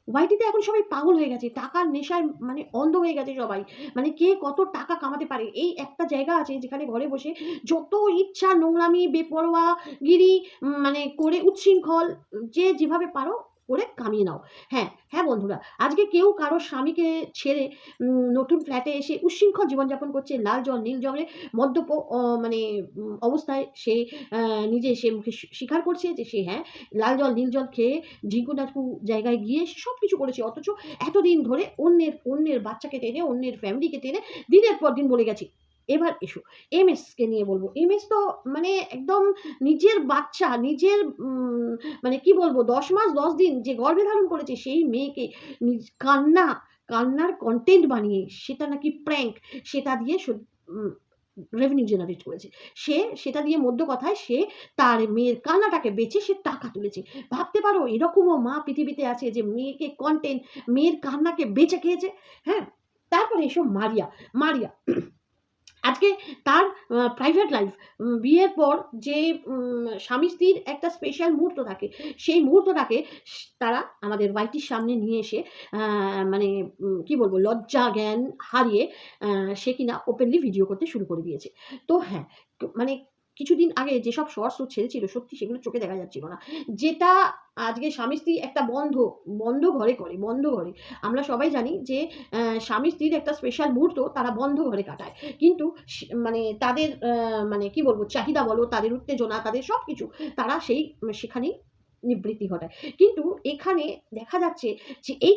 ওয়াইটিতে এখন সবাই পাগল হয়ে গেছে, টাকার নেশায় মানে অন্ধ হয়ে গেছে সবাই। মানে কে কত টাকা কামাতে পারে, এই একটা জায়গা আছে যেখানে ঘরে বসে যত ইচ্ছা নোংরামি, বেপরোয়াগিরি মানে করে উচ্ছৃঙ্খল যে যেভাবে পারো করে কামিয়ে নাও। হ্যাঁ, হ্যাঁ বন্ধুরা, আজকে কেউ কারো স্বামীকে ছেড়ে নতুন ফ্ল্যাটে এসে উচ্ছৃঙ্খল জীবনযাপন করছে, লাল জল, নীল জলে মদ্যপ মানে অবস্থায় সে নিজে সে মুখে স্বীকার করছে যে সে হ্যাঁ, লাল জল, নীল জল খেয়ে ঝিঙ্কু-টাকু জায়গায় গিয়ে সে সবকিছু করেছে। অথচ এতদিন ধরে অন্যের বাচ্চাকে টেনে, অন্যের ফ্যামিলিকে টেনে দিনের পর দিন বলে গেছে। এবার এসো এমএসকে নিয়ে বলব। এমএস তো মানে একদম নিজের বাচ্চা, নিজের মানে কি বলবো ১০ মাস ১০ দিন যে গর্ভে ধারণ করেছে সেই মেয়েকে কান্নার কনটেন্ট বানিয়ে সেটা নাকি প্র্যাঙ্ক, সেটা দিয়ে রেভিনিউ জেনারেট করেছে। সে সেটা দিয়ে মধ্য কথায় সে তার মেয়ের কান্নাটাকে বেচে সে টাকা তুলেছে। ভাবতে পারো এরকমও মা পৃথিবীতে আছে যে মেয়েকে কনটেন্ট, মেয়ের কান্নাকে বেচে খেয়েছে। হ্যাঁ, তারপরে এসো মারিয়া। মারিয়া আজকে তার প্রাইভেট লাইফ, বিয়ের পর যে স্বামী স্ত্রীর একটা স্পেশাল মুহূর্ত থাকে, সেই মুহূর্তটাকে তারা আমাদের ওয়াইটির সামনে নিয়ে এসে মানে কি বলবো লজ্জা জ্ঞান হারিয়ে সে কিনা ওপেনলি ভিডিও করতে শুরু করে দিয়েছে। তো হ্যাঁ, মানে কিছুদিন আগে যেসব শর্টস ও ছেড়েছিল সত্যি সেগুলো চোখে দেখা যাচ্ছিল না। যেটা আজকে স্বামী স্ত্রী একটা বন্ধ ঘরে করে, বন্ধ ঘরে। আমরা সবাই জানি যে স্বামী স্ত্রীর একটা স্পেশাল মুহূর্ত তারা বন্ধ ঘরে কাটায়। কিন্তু মানে তাদের মানে কি বলবো চাহিদা বলো, তাদের উত্তেজনা, তাদের সবকিছু তারা সেখানেই নিবৃত্তি ঘটায়। কিন্তু এখানে দেখা যাচ্ছে যে এই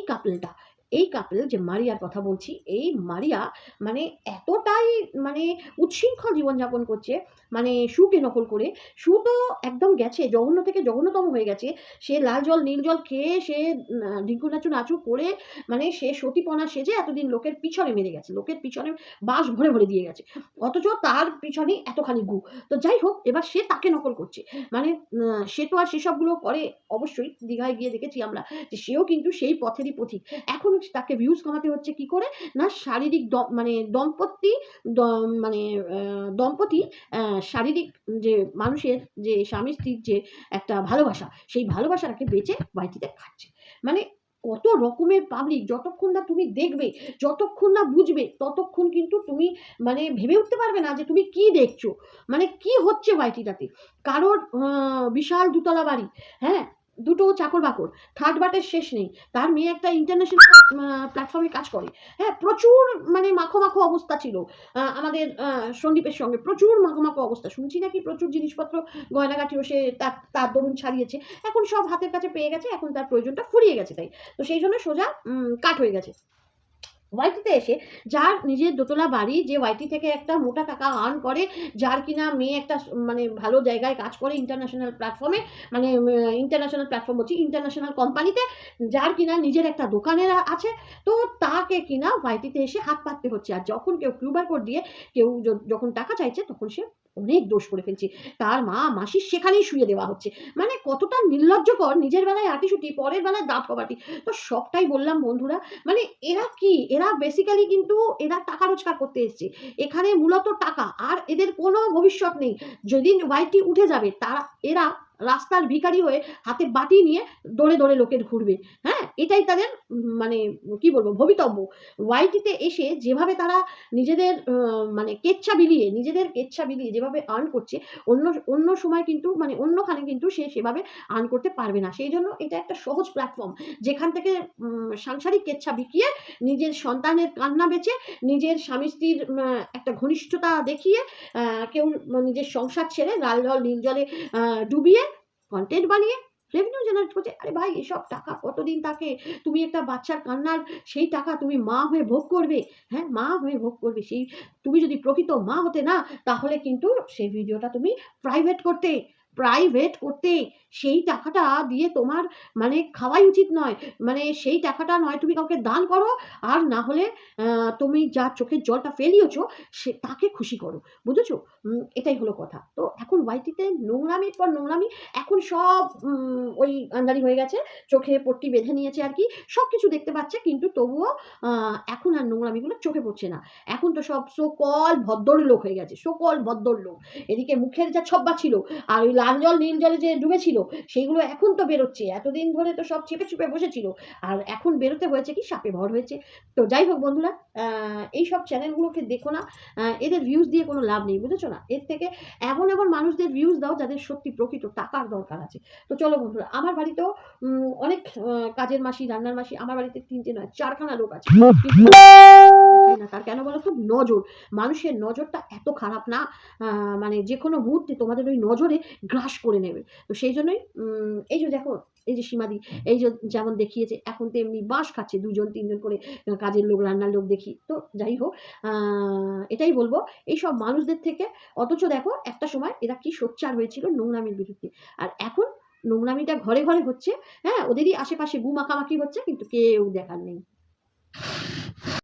কাপল যে মারিয়ার কথা বলছি, এই মারিয়া মানে এতটাই মানে উচ্ছৃঙ্খল জীবনযাপন করছে, মানে সুকে নকল করে। সু তো একদম গেছে, জঘন্য থেকে জঘন্যতম হয়ে গেছে। সে লাল জল, নীল জল খেয়ে সে ঢিঙ্কু নাচু করে মানে সে সতীপনা সেজে এতদিন লোকের পিছনে মেরে গেছে, লোকের পিছনে বাঁশ ভরে ভরে দিয়ে গেছে। অথচ তার পিছনে এতখানি গু। তো যাই হোক, এবার সে তাকে নকল করছে। মানে সে তো আর সেসবগুলো করে, অবশ্যই দীঘায় গিয়ে দেখেছি আমরা যে সেও কিন্তু সেই পথেরই পথিক। এখন তাকে ভিউজ কামাতে হচ্ছে কি করে? না শারীরিক মানে মানে দম্পতি শারীরিক যে মানুষের যে স্বামী স্ত্রীর যে একটা ভালোবাসা, সেই ভালোবাসাটাকে বেচে বাড়িতে খাচ্ছে। মানে কত রকমের পাবলিক, যতক্ষণ না তুমি দেখবে, যতক্ষণ না বুঝবে, ততক্ষণ কিন্তু তুমি মানে ভেবে উঠতে পারবে না যে তুমি কি দেখছো, মানে কি হচ্ছে ওয়াইটিটাতে। কারোর বিশাল দুতলা বাড়ি, হ্যাঁ, দুটো চাকর বাকর, থার্ড বাটের শেষ নেই। তার মেয়ে একটা ইন্টারন্যাশনাল প্ল্যাটফর্মে কাজ করে। হ্যাঁ, প্রচুর মানে মাখো মাখো অবস্থা ছিল আমাদের সন্দীপের সঙ্গে, প্রচুর মাখো মাখো অবস্থা। শুনছি নাকি প্রচুর জিনিসপত্র গয়নাগাটিও সে তার দরুন ছাড়িয়েছে। এখন সব হাতের কাছে পেয়ে গেছে, এখন তার প্রয়োজনটা ফুরিয়ে গেছে, তাই তো সেই জন্য সোজা কাট হয়ে গেছে। ওয়াইটিতে এসে যার নিজের দোতলা বাড়ি, যে ওয়াইটি থেকে একটা মোটা টাকা আর্ন করে, যার কিনা মেয়ে একটা মানে ভালো জায়গায় কাজ করে ইন্টারন্যাশনাল প্ল্যাটফর্মে, মানে ইন্টারন্যাশনাল প্ল্যাটফর্ম বলছি ইন্টারন্যাশনাল কোম্পানিতে, যার কিনা নিজের একটা দোকানের আছে, তো তাকে কিনা ওয়াইটিতে এসে হাত পাততে হচ্ছে। আর যখন কেউ কিউআর কোড দিয়ে কেউ যখন টাকা চাইছে তখন সে অনেক দোষ করে ফেলছে, তার মা মাসির সেখানেই শুয়ে দেওয়া হচ্ছে। মানে কতটা নির্লজ্জকর, নিজের বেলায় আটিসুটি, পরের বেলায় দাঁত কবাটি। তো সবটাই বললাম বন্ধুরা, মানে এরা কি, এরা বেসিক্যালি কিন্তু এরা টাকা রোজগার করতে এসছে এখানে, মূলত টাকা, আর এদের কোনো ভবিষ্যৎ নেই। যেদিন ওয়াইটি উঠে যাবে এরা রাস্তার ভিখারি হয়ে হাতে বাটি নিয়ে দৌড়ে দৌড়ে লোকের ঘুরবে। হ্যাঁ, এটাই তাদের মানে কি বলবো ভবিতব্য। ওয়াইটিতে এসে যেভাবে তারা মানে নিজেদের কেচ্ছা বিলিয়ে যেভাবে আর্ন করছে, অন্য অন্য সময় কিন্তু মানে অন্যখানে কিন্তু সে সেভাবে আর্ন করতে পারবে না। সেই জন্য এটা একটা সহজ প্ল্যাটফর্ম, যেখান থেকে সাংসারিক কেচ্ছা বিকিয়ে নিজের সন্তানের কান্না বেচে, নিজের স্বামী স্ত্রীর একটা ঘনিষ্ঠতা দেখিয়ে কেউ নিজের সংসার ছেড়ে লাল জল নীল জলে ডুবিয়ে কন্টেন্ট বানিয়ে রেভিনিউ জেনারেট করছে। আরে ভাই, এসব টাকা কতদিন থাকে? তুমি একটা বাচ্চার কান্নার সেই টাকা তুমি মা হয়ে ভোগ করবে। হ্যাঁ, মা হয়ে ভোগ করবে। সেই তুমি যদি প্রকৃত মা হতে না, তাহলে কিন্তু সেই ভিডিওটা তুমি প্রাইভেট করতে সেই টাকাটা দিয়ে তোমার মানে খাওয়াই উচিত নয়। মানে সেই টাকাটা নয় তুমি কাউকে দান করো, আর না হলে তুমি যার চোখের জলটা ফেলিয়েছো সে তাকে খুশি করো। বুঝেছো? এটাই হলো কথা। তো এখন ওয়াইটিতে নোংরামির পর নোংরামি, এখন সব ওই আন্দারি হয়ে গেছে, চোখে পট্টি বেঁধে নিয়েছে আর কি, সব কিছু দেখতে পাচ্ছে, কিন্তু তবুও এখন আর নোংরামিগুলো চোখে পড়ছে না। এখন তো সব ভদ্রলোক হয়ে গেছে, ভদ্রলোক। এদিকে মুখের যা ছব্বা ছিল, আর ওই লাল জল নীল জলে যে ডুবেছিল সেইগুলো এখন তো বেরোচ্ছে, এতদিন ধরে তো সব চেপে চুপে বসেছিল, আর এখন বেরোতে হয়েছে কি সাপে ভর হয়েছে। তো যাই হোক বন্ধুরা, এইসব চ্যানেলগুলোকে দেখো না, এদের ভিউজ দিয়ে কোনো লাভ নেই, বুঝেছো না? এর থেকে এমন এমন মানুষদের ভিউজ দাও যাদের সত্যি প্রকৃত টাকার দরকার আছে। তো চলো বন্ধুরা, আমার বাড়িতেও অনেক কাজের মাসি, রান্নার মাসি, আমার বাড়িতে ৩টে নয় ৪খানা লোক আছে, কিন্তু না তার কেন বলো তো? নজর, মানুষের নজরটা এত খারাপ না, মানে যে কোনো মুহূর্তে তোমাদের ওই নজরে গ্রাস করে নেবে। তো সেই জন্যই এই যে দেখো, এই যে সীমাদি, এই যে যেমন দেখিয়েছে, এখন তো এমনি বাঁশ খাচ্ছে ২জন ৩জন করে কাজের লোক, রান্নার লোক দেখি। তো যাই হোক, এটাই বলবো এইসব মানুষদের থেকে। অথচ দেখো একটা সময় এরা কি সোচ্চার হয়েছিল নোংরামির বিরুদ্ধে, আর এখন নোংরামিটা ঘরে ঘরে হচ্ছে। হ্যাঁ, ওদেরই আশেপাশে গু মাখামাখি হচ্ছে, কিন্তু কেউ দেখার নেই।